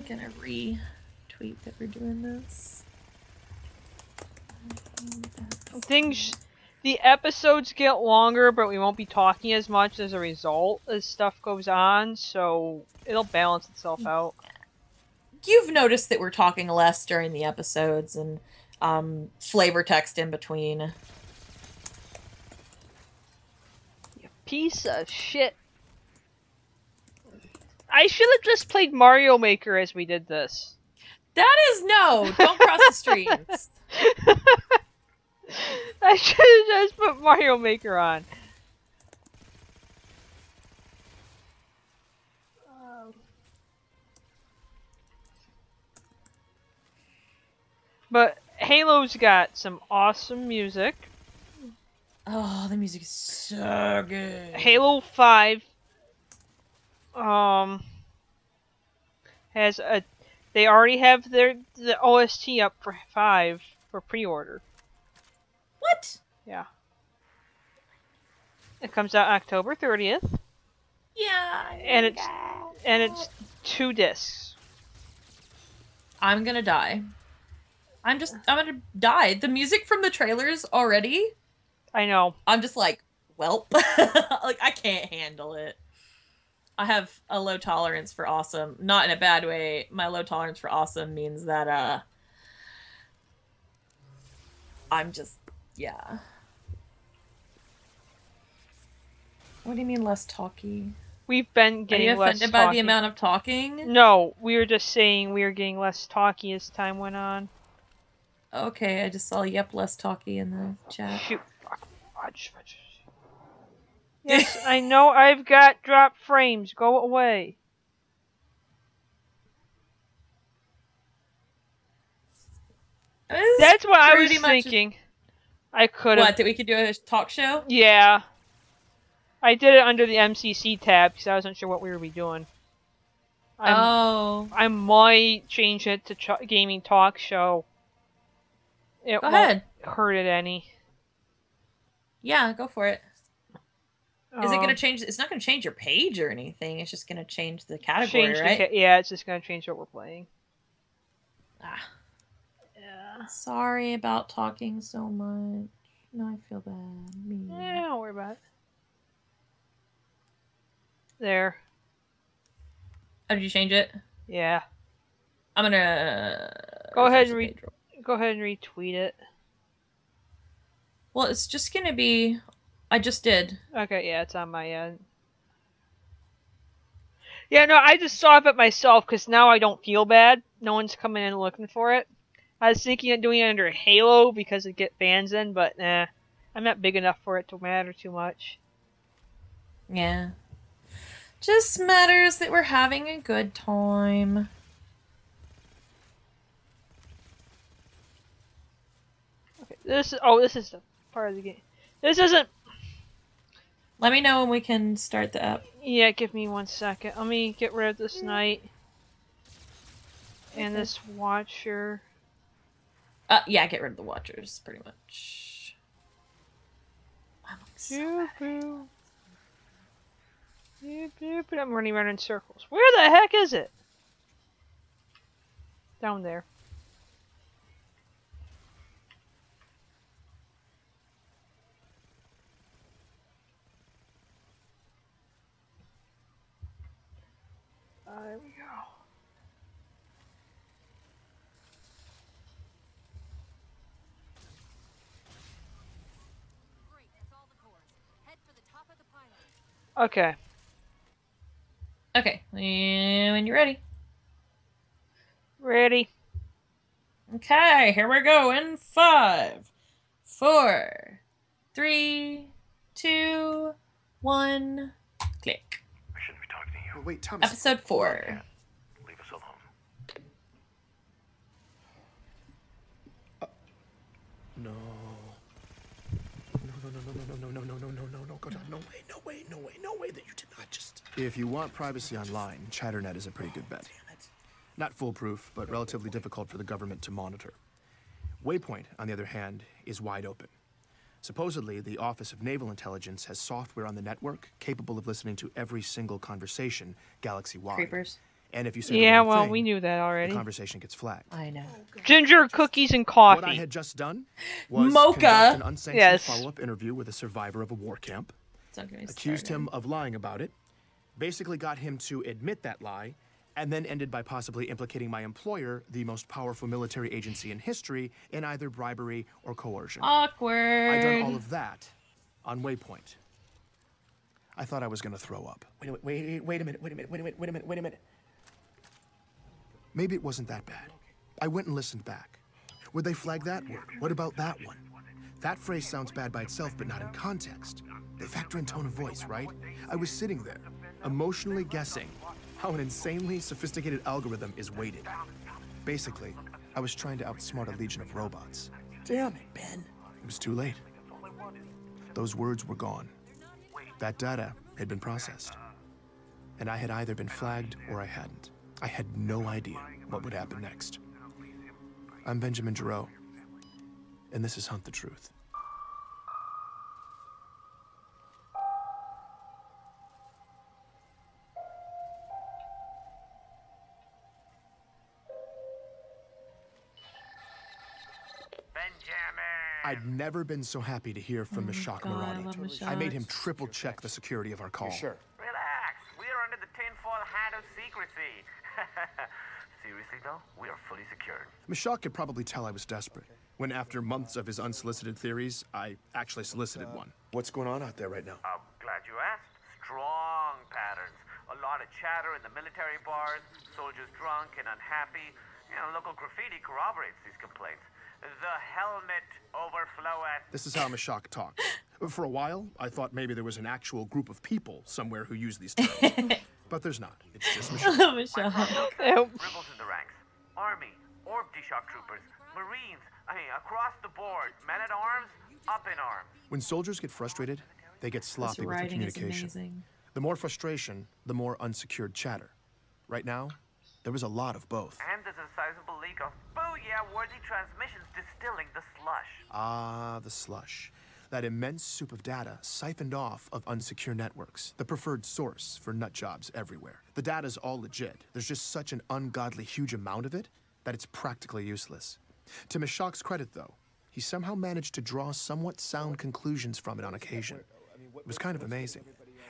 gonna retweet that we're doing this. The episodes get longer, but we won't be talking as much as a result as stuff goes on, so it'll balance itself out. You've noticed that we're talking less during the episodes and flavor text in between. You piece of shit. I should have just played Mario Maker as we did this. That is no! Don't cross the streams. I should have just put Mario Maker on. But Halo's got some awesome music. Oh, the music is so good. Halo 5 has a... They already have the OST up for 5 for pre-order. What? Yeah. It comes out October 30th. Yeah. And it's 2 discs. I'm gonna die. I'm gonna die. The music from the trailers already. I know. I'm just like, welp. Like, I can't handle it. I have a low tolerance for awesome. Not in a bad way. My low tolerance for awesome means that, I'm just, yeah. What do you mean less talky? We've been getting less talky. Are you offended by the amount of talking? No, we were just saying we were getting less talky as time went on. Okay, I just saw yep less talky in the chat. Shoot. Fudge. Yes, I know I've got drop frames. Go away. That's what I was thinking. I could have. What, that we could do a talk show? Yeah. I did it under the MCC tab because I wasn't sure what we would be doing. I might change it to gaming talk show. It Go ahead. Won't hurt it any. Yeah, go for it. Is it going to change? It's not going to change your page or anything. It's just going to change the category, right? Yeah, it's just going to change what we're playing. Ah. Yeah. Sorry about talking so much. No, I feel bad. Yeah, don't worry about it. There. Oh, did you change it? Yeah. I'm gonna go ahead and retweet it. Well, it's just gonna be. I just did. Okay, yeah, it's on my end. Yeah, no, I just saw it myself because now I don't feel bad. No one's coming in looking for it. I was thinking of doing it under Halo because it get bans in, but nah, I'm not big enough for it to matter too much. Yeah. Just matters that we're having a good time. Okay, this is the part of the game. This isn't. Let me know when we can start the app. Yeah, give me 1 second. Let me get rid of this night. And this watcher. Yeah, get rid of the watchers, pretty much. I'm so I'm running around in circles. Where the heck is it? Down there. There we go. Great, that's all the cores. Head for the top of the pylon. Okay. Okay, when you're ready. Ready. Okay, here we go in 5, 4, 3, 2, 1, click. I shouldn't be talking to you. Wait, Thomas. Episode 4. Leave us alone. No. No, go down. No way that you did not just... If you want privacy online, ChatterNet is a pretty good bet. Damn it. Not foolproof, but relatively difficult for the government to monitor. Waypoint, on the other hand, is wide open. Supposedly, the Office of Naval Intelligence has software on the network capable of listening to every single conversation galaxy-wide. Creepers. And if you say the Yeah, wrong well, thing, we knew that the already. conversation gets flagged. I know. Ginger cookies and What I coffee. had just done was Mocha. conduct an unsanctioned Yes. follow-up interview with a survivor of a war camp, Don't get me accused started. him of lying about it, basically got him to admit that lie, and then ended by possibly implicating my employer, the most powerful military agency in history, in either bribery or coercion. Awkward. I done all of that on Waypoint. I thought I was gonna throw up. Wait a minute. Maybe it wasn't that bad. I went and listened back. Would they flag that word? What about that one? That phrase sounds bad by itself, but not in context. They factor in tone of voice, right? I was sitting there, emotionally guessing how an insanely sophisticated algorithm is weighted. Basically, I was trying to outsmart a legion of robots. Damn it, Ben. It was too late. Those words were gone. That data had been processed. And I had either been flagged or I hadn't. I had no idea what would happen next. I'm Benjamin Giroux, and this is Hunt the Truth. I'd never been so happy to hear from Mishak God, I love Maradi. Mishak. I made him triple check the security of our call. You sure? Relax. We are under the tinfoil hat of secrecy. Seriously, though, we are fully secured. Mishak could probably tell I was desperate, when after months of his unsolicited theories, I actually solicited one. What's going on out there right now? I'm glad you asked. Strong patterns. A lot of chatter in the military bars, soldiers drunk and unhappy. You know, local graffiti corroborates these complaints. The helmet overfloweth. This is how Mishak talks. For a while, I thought maybe there was an actual group of people somewhere who use these terms. But there's not. It's just Mishak. Michelle. Rebels in the ranks. Army, orb shock troopers, Marines. I mean, across the board. Men at arms, up in arms. When soldiers get frustrated, they get This sloppy with their writing is communication. amazing. The more frustration, the more unsecured chatter. Right now, there was a lot of both. And there's a sizable leak of booyah-worthy transmissions distilling the slush. Ah, the slush. That immense soup of data siphoned off of unsecure networks, the preferred source for nut jobs everywhere. The data's all legit. There's just such an ungodly huge amount of it that it's practically useless. To Mishak's credit, though, he somehow managed to draw somewhat sound conclusions from it on occasion. It was kind of amazing.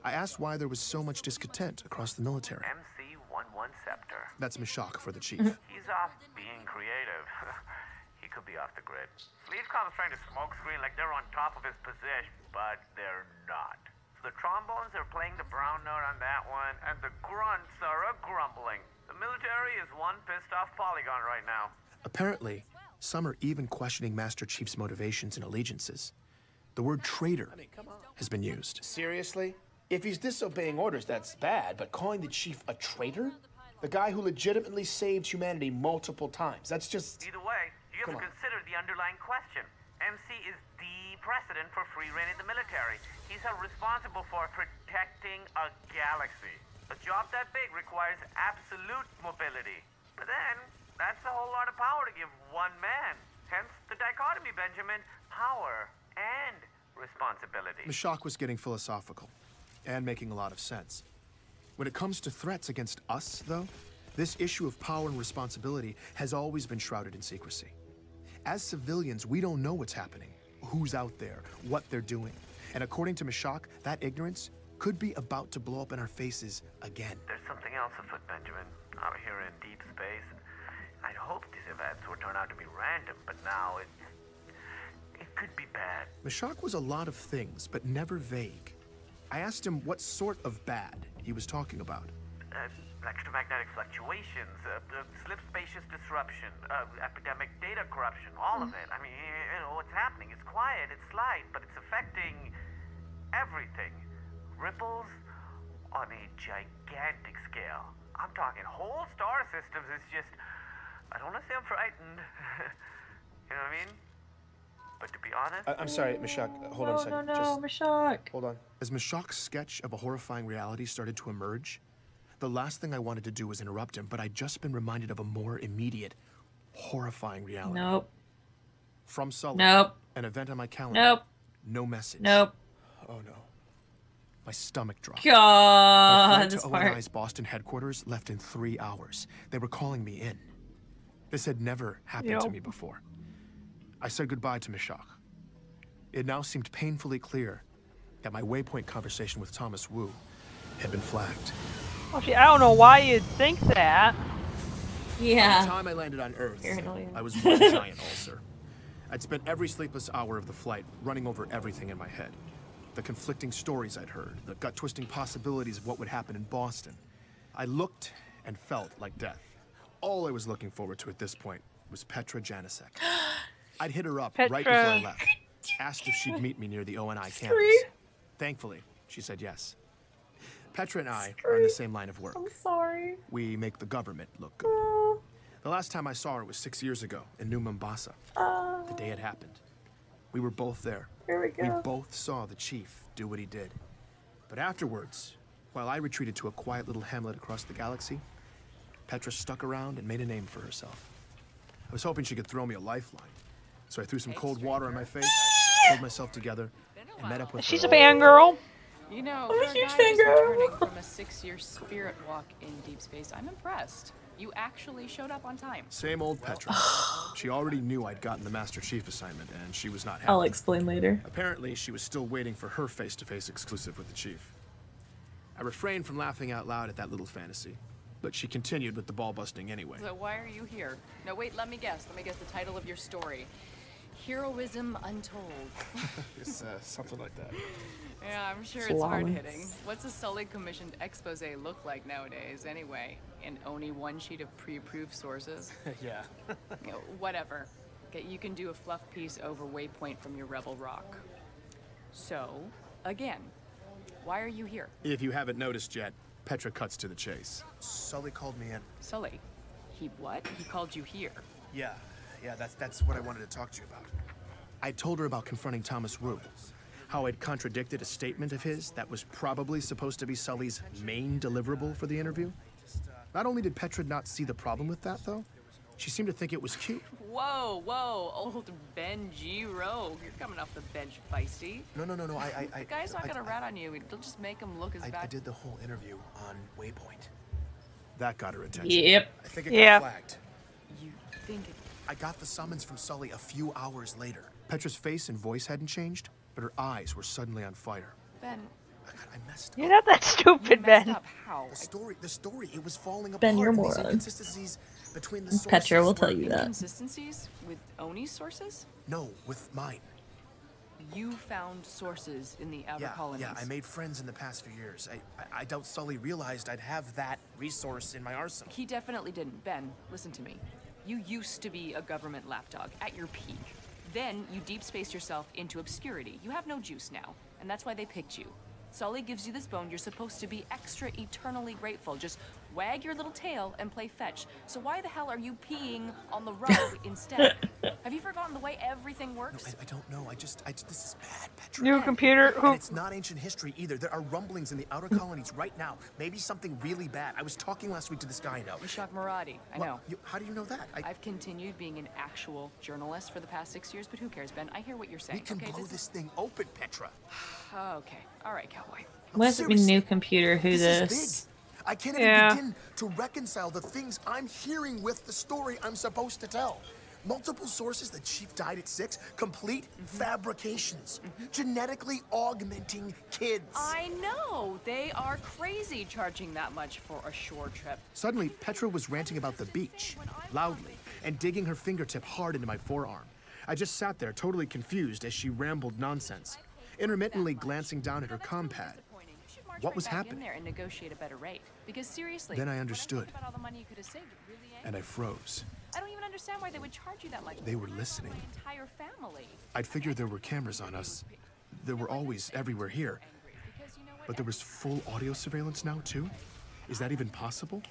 I asked why there was so much discontent across the military. MC-11 Scepter. That's Mishak for the chief. He's off being creative. He could be off the grid. Fleetcom's trying to smokescreen like they're on top of his position, but they're not. The trombones are playing the brown note on that one, and the grunts are a-grumbling. The military is one pissed-off polygon right now. Apparently, some are even questioning Master Chief's motivations and allegiances. The word traitor has been used. Seriously? If he's disobeying orders, that's bad, but calling the chief a traitor? The guy who legitimately saved humanity multiple times. That's just... Either way, you have Come to on. consider the underlying question. MC is the precedent for free reign in the military. He's held responsible for protecting a galaxy. A job that big requires absolute mobility. But then, that's a whole lot of power to give one man. Hence the dichotomy, Benjamin. Power and responsibility. Mishak was getting philosophical and making a lot of sense. When it comes to threats against us, though, this issue of power and responsibility has always been shrouded in secrecy. As civilians, we don't know what's happening, who's out there, what they're doing. And according to Mishak, that ignorance could be about to blow up in our faces again. There's something else afoot, Benjamin. Out here in deep space. I'd hoped these events would turn out to be random, but now it could be bad. Mishak was a lot of things, but never vague. I asked him what sort of bad he was talking about. Electromagnetic fluctuations, slip spacious disruption, epidemic data corruption, all of it. I mean, you know, what's happening? It's quiet, it's slight, but it's affecting everything. Ripples on a gigantic scale. I'm talking whole star systems. It's just, I don't want to say I'm frightened. You know what I mean? But to be honest, I'm sorry, Mishak. Hold on a second. No, Mishak. Hold on. As Mishak's sketch of a horrifying reality started to emerge, the last thing I wanted to do was interrupt him, but I'd just been reminded of a more immediate, horrifying reality. Nope. From Sully. Nope. An event on my calendar. Nope. No message. Nope. Oh no. My stomach dropped. My God, flight this to part. ONI's Boston headquarters left in 3 hours. They were calling me in. This had never happened to me before. I said goodbye to Mishak. It now seemed painfully clear that my waypoint conversation with Thomas Wu had been flagged. Well, see, I don't know why you'd think that. By the Yeah. time I landed on Earth, Paranoia. I was one giant ulcer. I'd spent every sleepless hour of the flight running over everything in my head. The conflicting stories I'd heard, the gut-twisting possibilities of what would happen in Boston. I looked and felt like death. All I was looking forward to at this point was Petra Janicek. I'd hit her up right before I left, asked if she'd meet me near the ONI campus. Thankfully, she said yes. Petra and I are in the same line of work. I'm sorry. We make the government look good. The last time I saw her was 6 years ago in New Mombasa. The day it happened. We were both there. Here we We go. both saw the chief do what he did. But afterwards, while I retreated to a quiet little hamlet across the galaxy, Petra stuck around and made a name for herself. I was hoping she could throw me a lifeline. So I threw some cold water on my face, pulled myself together, and met up with She's her. a fangirl. You know, I'm a for a huge guy fan just girl. returning from a 6-year spirit walk in deep space, I'm impressed. You actually showed up on time. Same old Petra. She already knew I'd gotten the Master Chief assignment, and she was not happy. I'll explain later. Apparently, she was still waiting for her face-to-face exclusive with the Chief. I refrained from laughing out loud at that little fantasy, but she continued with the ball busting anyway. So why are you here? No, wait, let me guess. Let me guess the title of your story. Heroism Untold. It's something like that. Yeah, I'm sure it's Flawless. hard-hitting. What's a Sully commissioned expose look like nowadays, anyway? And only one sheet of pre-approved sources? Yeah. You know, whatever. Okay, you can do a fluff piece over Waypoint from your Rebel Rock. So, again, why are you here? If you haven't noticed yet, Petra cuts to the chase. Sully called me in. Sully, he what? He called you here. Yeah, that's what I wanted to talk to you about. I told her about confronting Thomas Wu, how I'd contradicted a statement of his that was probably supposed to be Sully's main deliverable for the interview. Not only did Petra not see the problem with that, though, she seemed to think it was cute. Whoa, old Ben G. Rogue. You're coming off the bench feisty. No, The guy's not gonna rat on you. It'll just make him look as I bad. did the whole interview on Waypoint. That got her attention. Yep. I think it Yeah. got flagged. You think it... I got the summons from Sully a few hours later. Petra's face and voice hadn't changed, but her eyes were suddenly on fire. Ben, I messed up. You're not that stupid, messed Ben. up. How? The story, it was falling apart. Ben, you're These moron. inconsistencies between the Petra will sources tell were- you that. Inconsistencies with Oni's sources? No, with mine. You found sources in the outer colonies. Yeah, I made friends in the past few years. I doubt Sully realized I'd have that resource in my arsenal. He definitely didn't. Ben, listen to me. You used to be a government lapdog at your peak. Then you deep spaced yourself into obscurity. You have no juice now, and that's why they picked you. Sully gives you this bone, you're supposed to be extra eternally grateful. Just wag your little tail and play fetch. So why the hell are you peeing on the rug instead? Have you forgotten the way everything No, works? I don't know. This is bad, Petra. New computer. And Who? it's not ancient history either. There are rumblings in the outer colonies right now. Maybe something really bad. I was talking last week to this guy I know. Mishak Maradi, I What? know. How do you know that? I've continued being an actual journalist for the past 6 years, but who cares, Ben? I hear what you're We saying. can Okay, blow this this thing open, Petra. Okay. All right, cowboy. What does it mean, new computer? Who This this? is big. I can't Yeah. even begin to reconcile the things I'm hearing with the story I'm supposed to tell. Multiple sources, the chief died at 6, complete fabrications, genetically augmenting kids. I know. They are crazy charging that much for a shore trip. Suddenly, Petra was ranting about the beach, loudly, and digging her fingertip hard into my forearm. I just sat there, totally confused as she rambled nonsense, intermittently glancing down at her compad. What was happening? In there and negotiate a better rate. Because seriously, Then I when understood. think about all the money you could have saved, it really ain't. And I froze. I don't even understand why they would charge you that much. They were Not listening. My entire family. I'd figured there were cameras on us. There were always everywhere here. Because you know what? But there was full audio surveillance now, too? Is that even possible?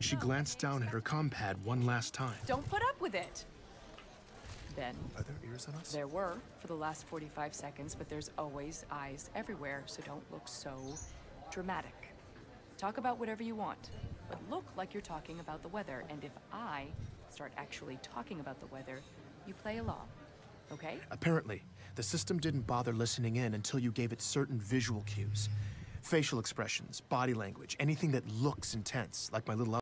She glanced down at her compad one last time. Don't put up with it. Ben, Are there ears on us? there were for the last 45 seconds, but there's always eyes everywhere, so don't look so dramatic. Talk about whatever you want, but look like you're talking about the weather. And if I start actually talking about the weather, you play along, okay? Apparently, The system didn't bother listening in until you gave it certain visual cues. Facial expressions, body language, anything that looks intense, like my little